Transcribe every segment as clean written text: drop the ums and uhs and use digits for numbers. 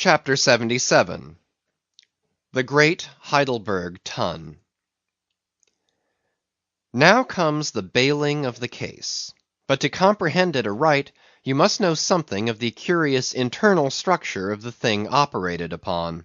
Chapter 77. The Great Heidelberg Tun. Now comes the bailing of the case. But to comprehend it aright, you must know something of the curious internal structure of the thing operated upon.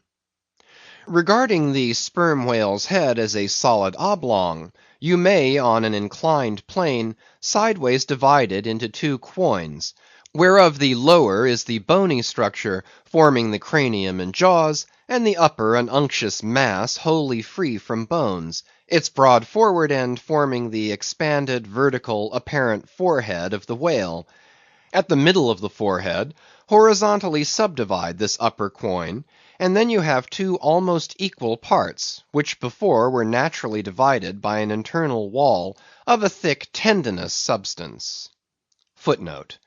Regarding the sperm whale's head as a solid oblong, you may, on an inclined plane, sideways divide it into two quoins, whereof the lower is the bony structure forming the cranium and jaws, and the upper an unctuous mass wholly free from bones, its broad forward end forming the expanded, vertical, apparent forehead of the whale. At the middle of the forehead, horizontally subdivide this upper quoin, and then you have two almost equal parts, which before were naturally divided by an internal wall of a thick tendinous substance. Footnote: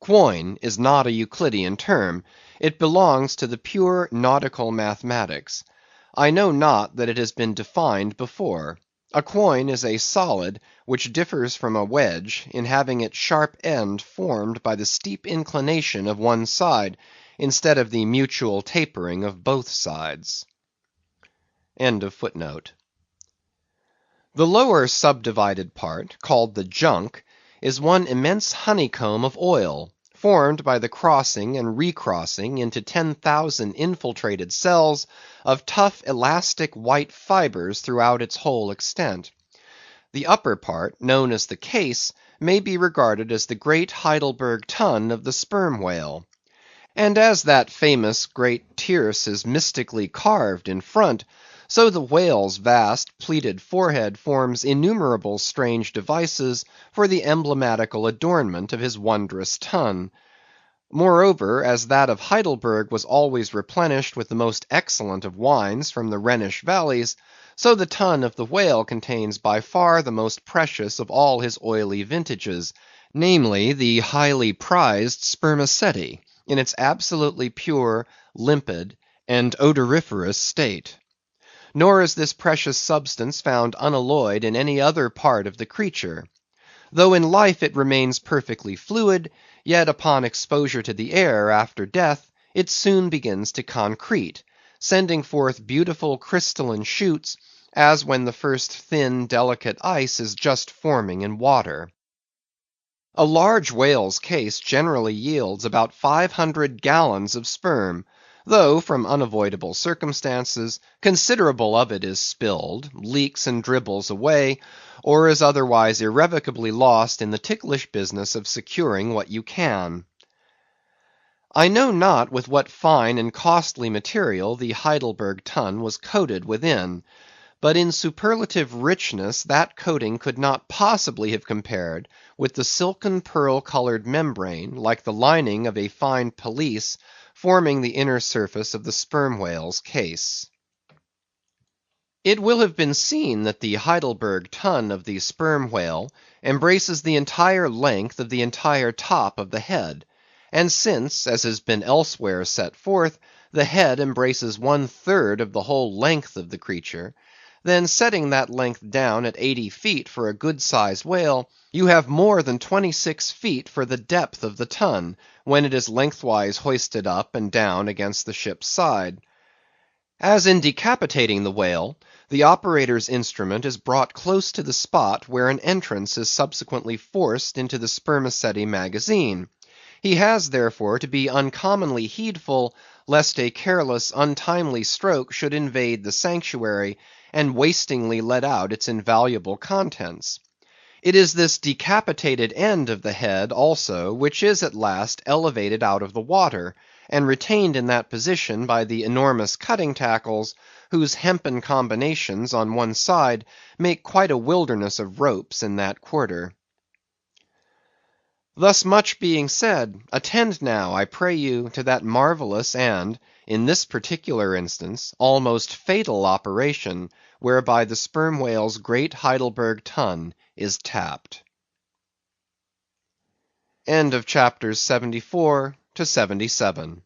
Quoin is not a Euclidean term; it belongs to the pure nautical mathematics. I know not that it has been defined before. A quoin is a solid which differs from a wedge in having its sharp end formed by the steep inclination of one side, instead of the mutual tapering of both sides. End of footnote. The lower subdivided part, called the junk, is one immense honeycomb of oil, formed by the crossing and recrossing into 10,000 infiltrated cells of tough elastic white fibres throughout its whole extent. The upper part, known as the case, may be regarded as the great Heidelberg tun of the sperm whale. And as that famous great tierce is mystically carved in front, so the whale's vast pleated forehead forms innumerable strange devices for the emblematical adornment of his wondrous tun. Moreover, as that of Heidelberg was always replenished with the most excellent of wines from the Rhenish valleys, so the tun of the whale contains by far the most precious of all his oily vintages, namely the highly prized spermaceti, in its absolutely pure, limpid, and odoriferous state. Nor is this precious substance found unalloyed in any other part of the creature. Though in life it remains perfectly fluid, yet upon exposure to the air after death, it soon begins to concrete, sending forth beautiful crystalline shoots, as when the first thin, delicate ice is just forming in water. A large whale's case generally yields about 500 gallons of sperm, though, from unavoidable circumstances, considerable of it is spilled, leaks and dribbles away, or is otherwise irrevocably lost in the ticklish business of securing what you can. I know not with what fine and costly material the Heidelberg tun was coated within, but in superlative richness that coating could not possibly have compared with the silken pearl-colored membrane, like the lining of a fine pelisse, forming the inner surface of the sperm whale's case. It will have been seen that the Heidelberg tun of the sperm whale embraces the entire length of the entire top of the head; and since, as has been elsewhere set forth, the head embraces 1/3 of the whole length of the creature, then setting that length down at 80 feet for a good-sized whale, you have more than 26 feet for the depth of the tun, when it is lengthwise hoisted up and down against the ship's side. As in decapitating the whale, the operator's instrument is brought close to the spot where an entrance is subsequently forced into the spermaceti magazine. He has, therefore, to be uncommonly heedful, lest a careless, untimely stroke should invade the sanctuary, and wastingly let out its invaluable contents. It is this decapitated end of the head also which is at last elevated out of the water, and retained in that position by the enormous cutting tackles, whose hempen combinations on one side make quite a wilderness of ropes in that quarter. Thus much being said, attend now, I pray you, to that marvellous and, in this particular instance, almost fatal operation, whereby the sperm whale's great Heidelberg tun is tapped. End of chapters 74 to 77.